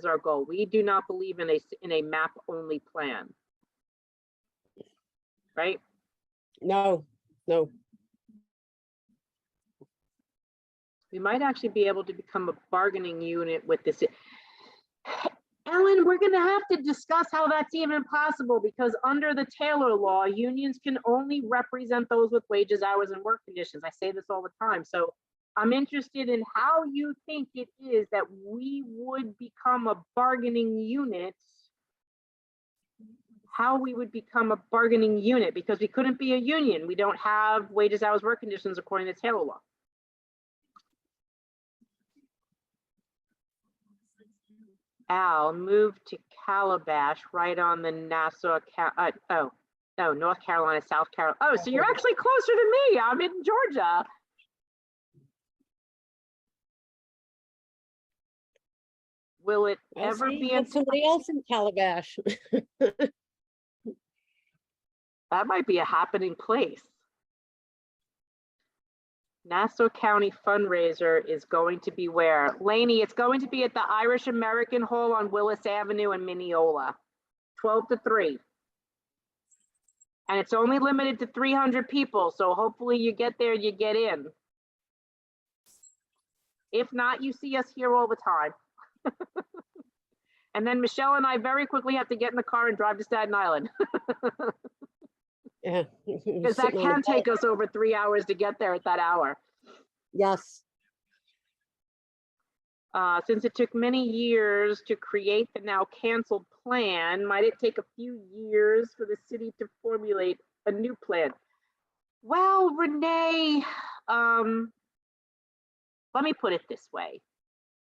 our goal. We do not believe in a MAP only plan. Right? No. We might actually be able to become a bargaining unit with this. Ellen, we're going to have to discuss how that's even possible, because under the Taylor law, unions can only represent those with wages, hours, and work conditions. I say this all the time. So I'm interested in how you think it is that we would become a bargaining unit, how we would become a bargaining unit, because we couldn't be a union. We don't have wages, hours, work conditions according to Taylor law. Al, moved to Calabash, right on the Nassau, North Carolina, South Carolina. Oh, so you're actually closer to me. I'm in Georgia. Will it I ever see be you in? got somebody else in Calabash. That might be a happening place. Nassau County fundraiser is going to be where? Laney, it's going to be at the Irish American Hall on Willis Avenue in Mineola, 12 to 3. And it's only limited to 300 people, so hopefully you get there, you get in. If not, you see us here all the time. And then Michelle and I very quickly have to get in the car and drive to Staten Island. Yeah. Because that can take us over 3 hours to get there at that hour. Yes. Since it took many years to create the now canceled plan, might it take a few years for the city to formulate a new plan? Well, Renee, let me put it this way.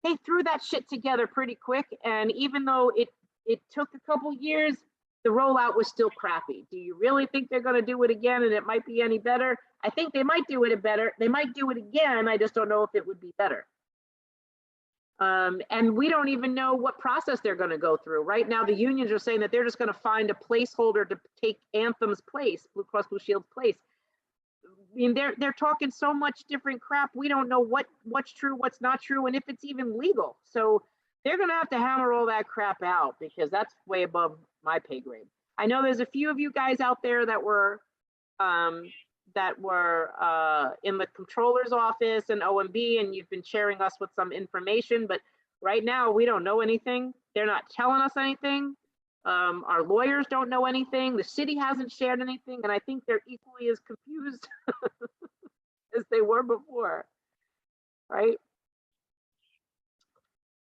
They threw that shit together pretty quick, and even though it took a couple years, the rollout was still crappy. Do you really think they're going to do it again and it might be any better? I think they might do it better. They might do it again. I just don't know if it would be better. And we don't even know what process they're going to go through. Right now, the unions are saying that they're just going to find a placeholder to take Anthem's place, Blue Cross Blue Shield's place. I mean, they're talking so much different crap. We don't know what's true, what's not true, and if it's even legal. So they're going to have to hammer all that crap out because that's way above my pay grade. I know there's a few of you guys out there that were in the controller's office and OMB, and you've been sharing us with some information, but right now we don't know anything. They're not telling us anything. Our lawyers don't know anything. The city hasn't shared anything, and I think they're equally as confused as they were before, right?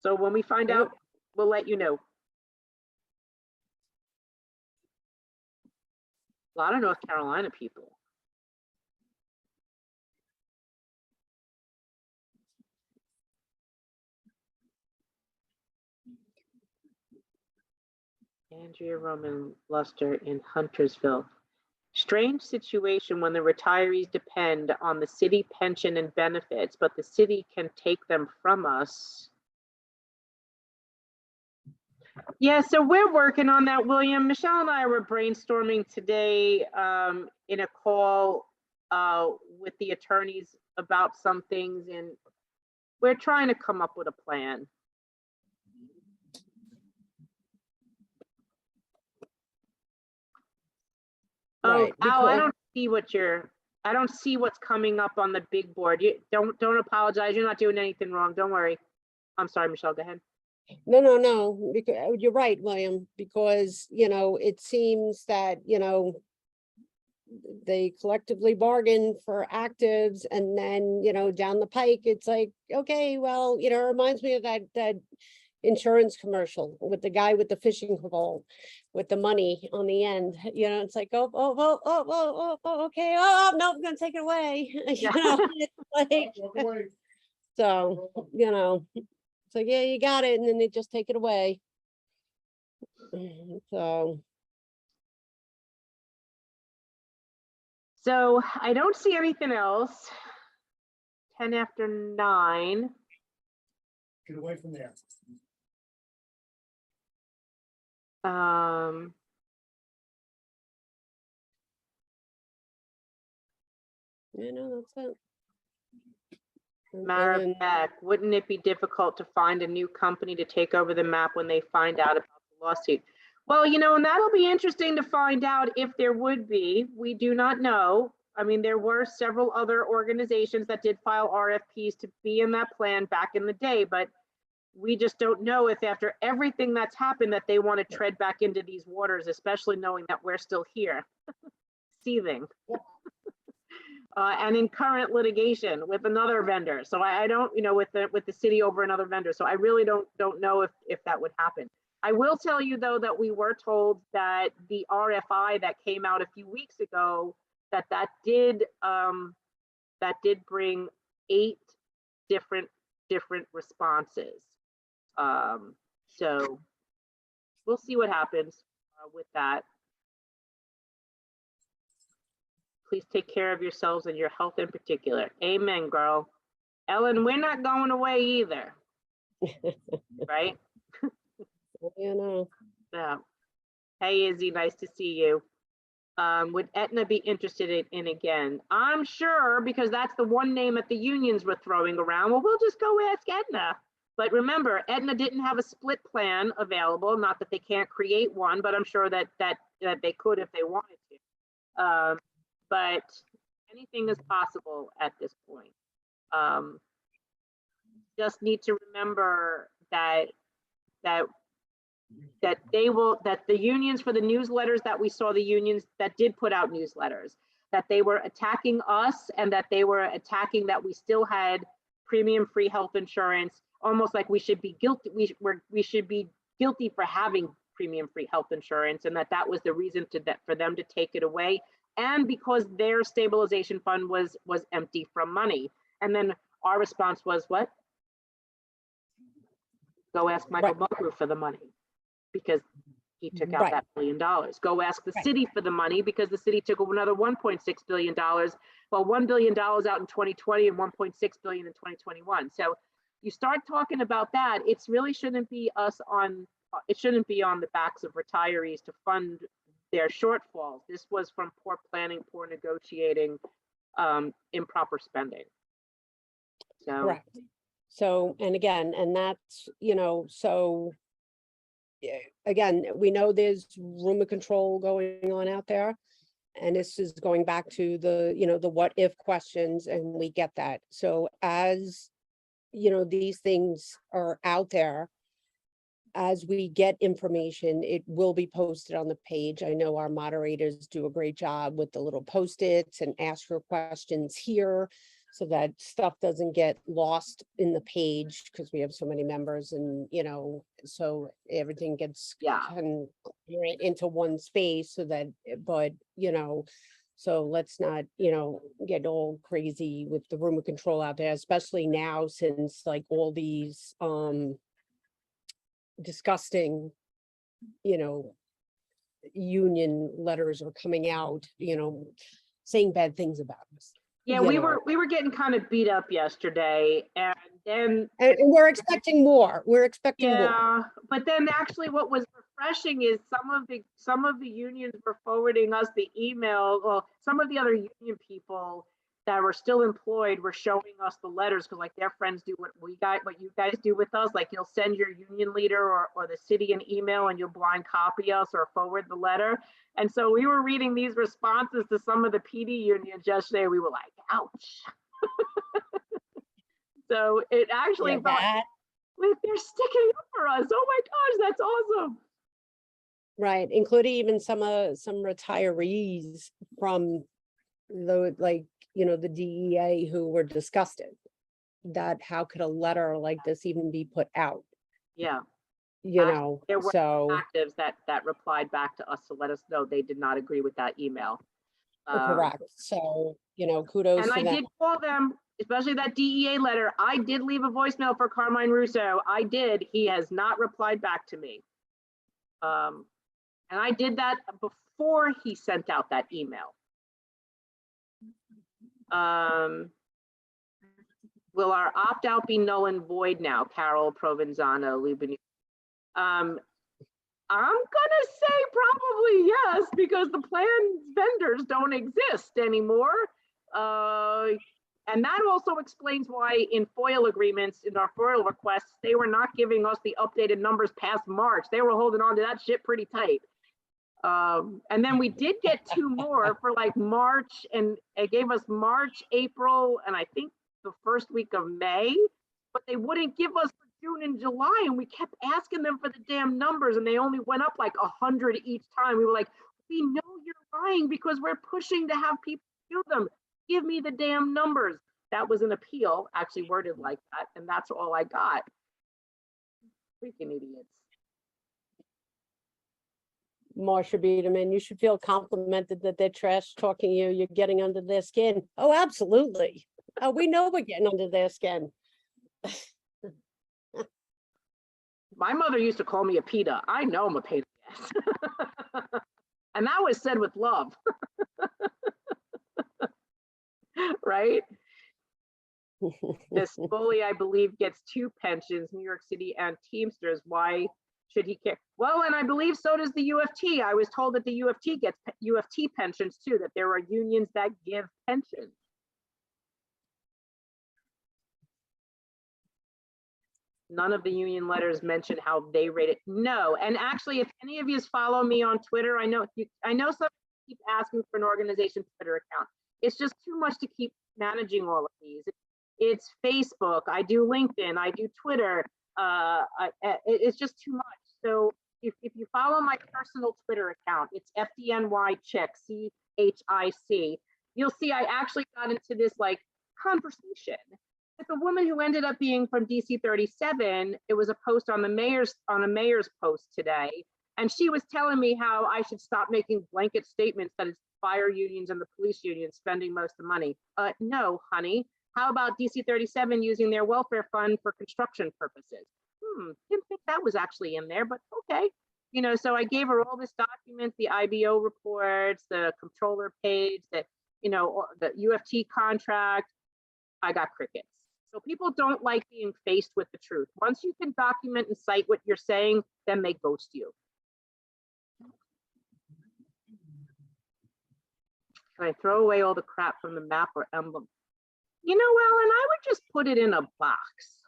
So when we find out, we'll let you know. A lot of North Carolina people. Andrea Roman Luster in Huntersville. Strange situation when the retirees depend on the city pension and benefits, but the city can take them from us. Yeah, so we're working on that, William. Michelle and I were brainstorming today in a call with the attorneys about some things, and we're trying to come up with a plan. Right, Oh, Al, I because- don't see what's coming up on the big board. You don't apologize. You're not doing anything wrong. Don't worry. I'm sorry, Michelle, go ahead. No, because you're right, William, because, it seems that, they collectively bargain for actives and then, down the pike, it's like, okay, well, it reminds me of that insurance commercial with the guy with the fishing pole with the money on the end, it's like, oh, okay, no, I'm gonna take it away. It's like, so, it's like, yeah, you got it, and then they just take it away. So I don't see anything else. 10 after 9. Get away from there. That's it. And Mara then- Beck, wouldn't it be difficult to find a new company to take over the map when they find out about the lawsuit? Well, and that'll be interesting to find out if there would be. We do not know. I mean, there were several other organizations that did file RFPs to be in that plan back in the day, but we just don't know if after everything that's happened that they want to tread back into these waters, especially knowing that we're still here, seething. And in current litigation with another vendor. So I don't, with the city over another vendor. So I really don't know if that would happen. I will tell you though, that we were told that the RFI that came out a few weeks ago, that did bring 8 different responses. So we'll see what happens with that. Please take care of yourselves and your health in particular. Amen, girl. Ellen, we're not going away either. Right? You know, Yeah. Hey, Izzy, nice to see you. Would Aetna be interested in again? I'm sure, because that's the one name that the unions were throwing around. Well, we'll just go ask Aetna. But remember, Aetna didn't have a split plan available. Not that they can't create one, but I'm sure that they could if they wanted to. But anything is possible at this point. Just need to remember that the unions, for the newsletters that we saw, the unions that did put out newsletters, that they were attacking us, and that they were attacking that we still had premium free health insurance, almost like we should be guilty. We should be guilty for having premium free health insurance, and that was the reason for them to take it away, and because their stabilization fund was empty from money. And then our response was, what? Go ask Michael Right. Buckler for the money, because he took out Right. that $1 billion. Go ask the Right. city for the money, because the city took another $1.6 billion. Well, $1 billion out in 2020 and $1.6 billion in 2021. So you start talking about that, it's really shouldn't be it shouldn't be on the backs of retirees to fund their shortfalls. This was from poor planning, poor negotiating, improper spending. So correct. So, and again, and that's, you know, so again, we know there's rumor control going on out there. And this is going back to the, you know, the what if questions, and we get that. So as, you know, these things are out there, as we get information, it will be posted on the page. I know our moderators do a great job with the little Post-its and ask your questions here, so that stuff doesn't get lost in the page, because we have so many members, and, you know, so everything gets Yeah. right into one space, so that, but, you know, so let's not, you know, get all crazy with the rumor control out there, especially now, since like all these, disgusting, you know, union letters are coming out, you know, saying bad things about us. yeah, you we know. were getting kind of beat up yesterday, and then And we're expecting more. We're expecting more. yeah, but then actually what was refreshing is some of the unions were forwarding us the email. Well, some of the other union people that were still employed were showing us the letters, because like their friends do what you guys do with us. Like you'll send your union leader or the city an email, and you'll blind copy us or forward the letter. And so we were reading these responses to some of the PD unions yesterday. We were like, ouch. So it actually Yeah, felt like, that, wait, they're sticking up for us. Oh my gosh, that's awesome. right, including even some retirees from the, like, you know, the DEA, who were disgusted that how could a letter like this even be put out, Yeah, you Actually, know, there were so actives that replied back to us to let us know they did not agree with that email. correct. So, you know, kudos And to I them. did call them, especially that DEA letter. I did leave a voicemail for Carmine Russo. I did. He has not replied back to me. And I did that before he sent out that email. Will our opt-out be null and void now? Carol Provenzano, Lubin. I'm gonna say probably yes, because the plan vendors don't exist anymore. And that also explains why in FOIL agreements, in our FOIL requests, they were not giving us the updated numbers past March. They were holding on to that shit pretty tight. And then we did get 2 more for like March, and it gave us March, April, and I think the first week of May, but they wouldn't give us for June and July, and we kept asking them for the damn numbers, and they only went up like 100 each time. We were like, we know you're lying, because we're pushing to have people do them. Give me the damn numbers. That was an appeal, actually worded like that, and that's all I got. Freaking idiots. Marsha Biederman, you should feel complimented that they're trash talking you. You're getting under their skin. Oh, absolutely. Oh, we know we're getting under their skin. My mother used to call me a PETA. I know I'm a pain in the ass. And that was said with love. Right? This bully, I believe, gets 2 pensions, New York City and Teamsters. Why Should he care? Well, and I believe so does the UFT. I was told that the UFT gets UFT pensions too, that there are unions that give pensions. None of the union letters mention how they rate it. No, and actually, if any of you follow me on Twitter, I know some keep asking for an organization Twitter account. It's just too much to keep managing all of these. It's Facebook, I do LinkedIn, I do Twitter. It's just too much. So if you follow my personal Twitter account, it's FDNY Chick, CHIC. You'll see I actually got into this like conversation with a woman who ended up being from DC 37. It was a post on a mayor's post today. And she was telling me how I should stop making blanket statements that it's fire unions and the police unions spending most of the money. No, honey. How about DC 37 using their welfare fund for construction purposes? Didn't think that was actually in there, but okay. You know, so I gave her all this document, the IBO reports, the controller page, that, you know, the UFT contract. I got crickets. So people don't like being faced with the truth. Once you can document and cite what you're saying, then they ghost you. Can I throw away all the crap from the map or emblem? You know, Ellen, I would just put it in a box.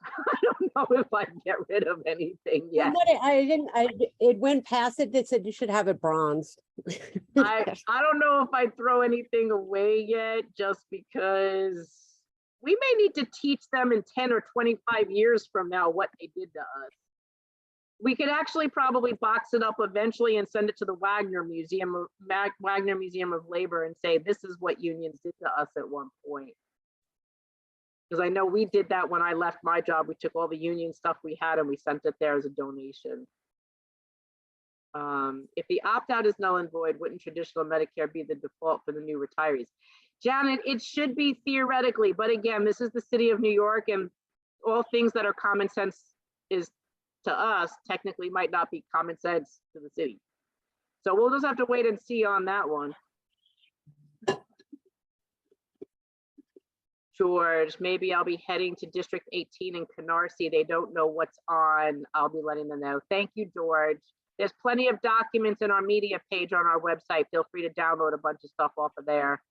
I don't know if I'd get rid of anything yet. It went past it. That said you should have it bronzed. I don't know if I'd throw anything away yet, just because we may need to teach them in 10 or 25 years from now what they did to us. We could actually probably box it up eventually and send it to the Wagner Museum of Labor and say, this is what unions did to us at one point. Because I know we did that when I left my job. We took all the union stuff we had and we sent it there as a donation. If the opt-out is null and void, wouldn't traditional Medicare be the default for the new retirees? Janet, it should be theoretically, but again, this is the city of New York, and all things that are common sense is to us technically might not be common sense to the city. So we'll just have to wait and see on that one. George, maybe I'll be heading to District 18 in Canarsie. They don't know what's on. I'll be letting them know. Thank you, George. There's plenty of documents in our media page on our website. Feel free to download a bunch of stuff off of there.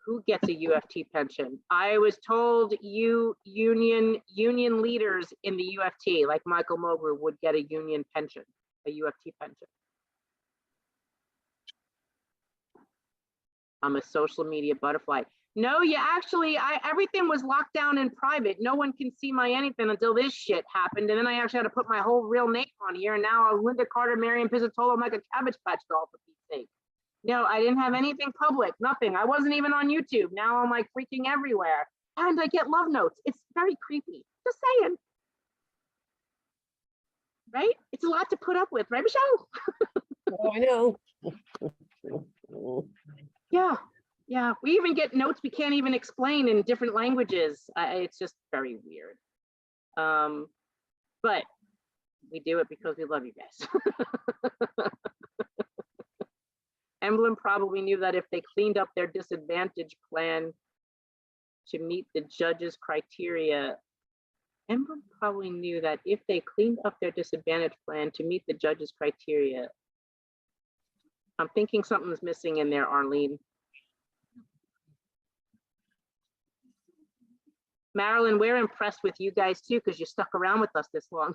Who gets a UFT pension? I was told union leaders in the UFT, like Michael Mulgrew, would get a union pension, a UFT pension. I'm a social media butterfly. No, you actually, everything was locked down in private. No one can see my anything until this shit happened. And then I actually had to put my whole real name on here. And now I'm Linda Carter, Marion Pizzatolo, like a Cabbage Patch doll, for Pete's sake. No, I didn't have anything public, nothing. I wasn't even on YouTube. Now I'm like freaking everywhere. And I get love notes. It's very creepy. Just saying. Right? It's a lot to put up with, right, Michelle? Oh, I know. Yeah. We even get notes we can't even explain in different languages. It's just very weird. But we do it because we love you guys. Emblem probably knew that if they cleaned up their disadvantage plan to meet the judge's criteria, Emblem probably knew that if they cleaned up their disadvantage plan to meet the judge's criteria. I'm thinking something's missing in there, Arlene. Marilyn, we're impressed with you guys too, because you stuck around with us this long.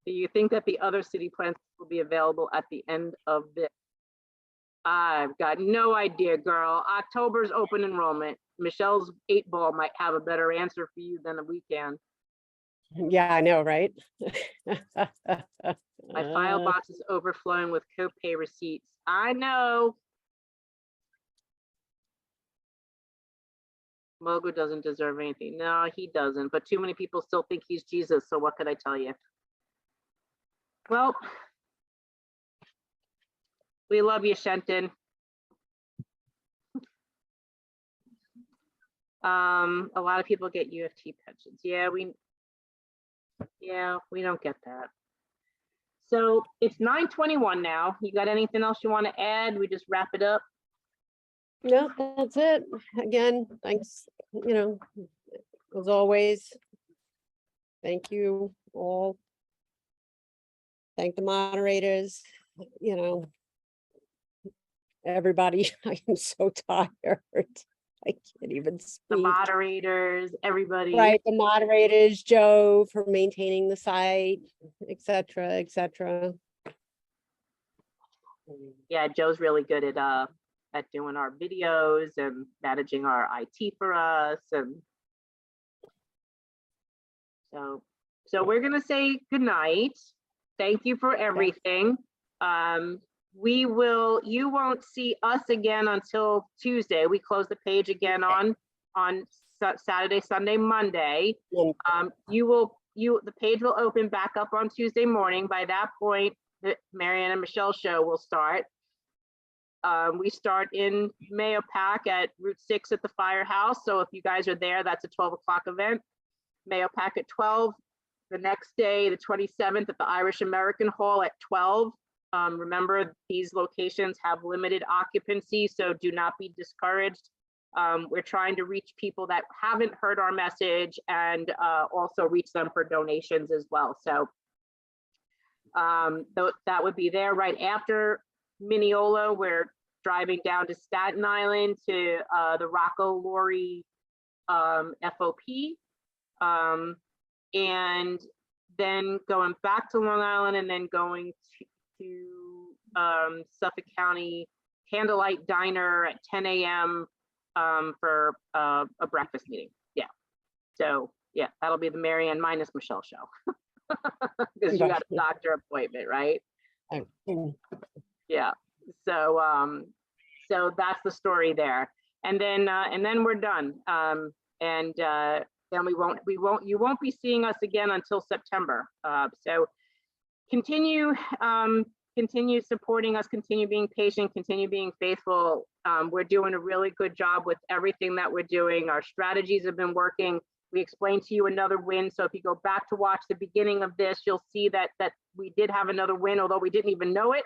Do you think that the other city plans will be available at the end of this? I've got no idea, girl. October's open enrollment. Michelle's 8-ball might have a better answer for you than we can. Yeah, I know, right? My file box is overflowing with copay receipts. I know. Mogu doesn't deserve anything. No, he doesn't, but too many people still think he's Jesus, so what could I tell you? Well, we love you, Shenton. A lot of people get UFT pensions. Yeah, we don't get that. So it's 9:21 now. You got anything else you want to add? We just wrap it up. No, that's it. Again, thanks, as always. Thank you all. Thank the moderators, everybody. I am so tired. I can't even The speak. moderators, everybody. Right, the moderators, Joe, for maintaining the site, et cetera, et cetera. Yeah, Joe's really good at doing our videos and managing our IT for us, and so we're gonna say goodnight. Thank you for everything. You won't see us again until Tuesday. We close the page again on Saturday, Sunday, Monday. The page will open back up on Tuesday morning. By that point, the Marianne and Michelle show will start. We start in Mahopac at Route 6 at the firehouse. So if you guys are there, that's a 12 o'clock event. Mahopac at 12. The next day, the 27th, at the Irish American Hall at 12. Remember, these locations have limited occupancy, so do not be discouraged. We're trying to reach people that haven't heard our message, and also reach them for donations as well. So that would be there. Right after Mineola, we're driving down to Staten Island to the Rocco Laurie FOP, and then going back to Long Island, and then going to Suffolk County Candlelight Diner at 10 a.m. For a breakfast meeting. Yeah. So yeah, that'll be the Marianne minus Michelle show. Because you got a doctor appointment, right? Yeah. So so that's the story there. And then we're done. Then you won't be seeing us again until September. So continue supporting us, continue being patient, continue being faithful. We're doing a really good job with everything that we're doing. Our strategies have been working. We explained to you another win. So if you go back to watch the beginning of this, you'll see that we did have another win, although we didn't even know it.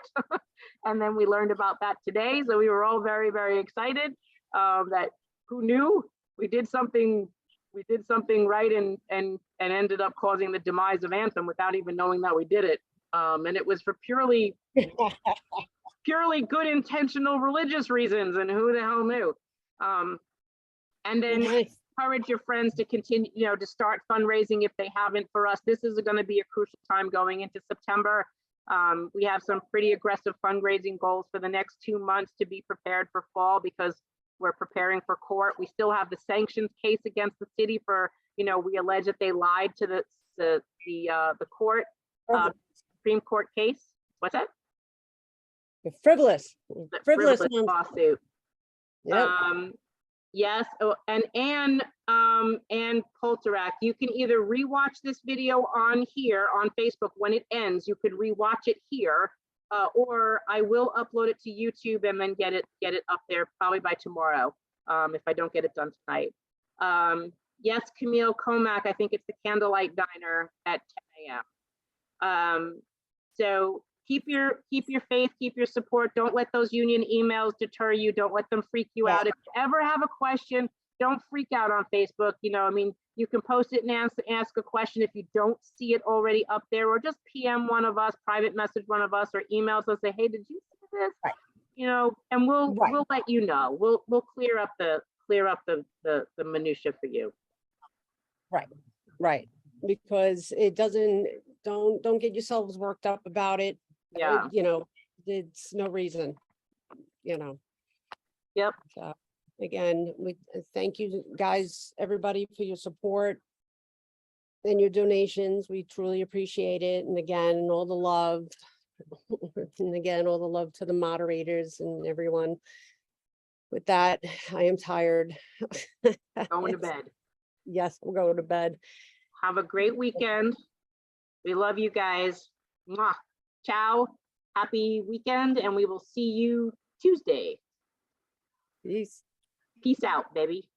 And then we learned about that today. So we were all very, very excited. That who knew we did something right and ended up causing the demise of Anthem without even knowing that we did it. And it was for purely good intentional religious reasons, and who the hell knew. And then encourage your friends to continue, to start fundraising if they haven't for us. This is going to be a crucial time going into September. We have some pretty aggressive fundraising goals for the next 2 months to be prepared for fall, because we're preparing for court. We still have the sanctions case against the city for, we allege that they lied to the court, Supreme Court case. What's that? Frivolous lawsuit. Yep. Yes. Oh, and Ann Polterak, you can either rewatch this video on here on Facebook when it ends. You could rewatch it here, or I will upload it to YouTube and then get it up there probably by tomorrow, if I don't get it done tonight. Yes, Camille Comac, I think it's the Candlelight Diner at 10 a.m. So keep your faith, keep your support. Don't let those union emails deter you. Don't let them freak you out. If you ever have a question, don't freak out on Facebook. You can post it and ask a question if you don't see it already up there, or just PM one of us, private message one of us, or email us and say, hey, did you see this? Right. And we'll let you know. We'll clear up the minutia for you. Right. Because it don't get yourselves worked up about it. Yeah. It's no reason, Yep. So again, we thank you guys, everybody, for your support and your donations. We truly appreciate it. And again, all the love. And again, all the love to the moderators and everyone. With that, I am tired. Going to bed. Yes, we'll go to bed. Have a great weekend. We love you guys. Mwah. Ciao. Happy weekend, and we will see you Tuesday. Peace. Peace out, baby.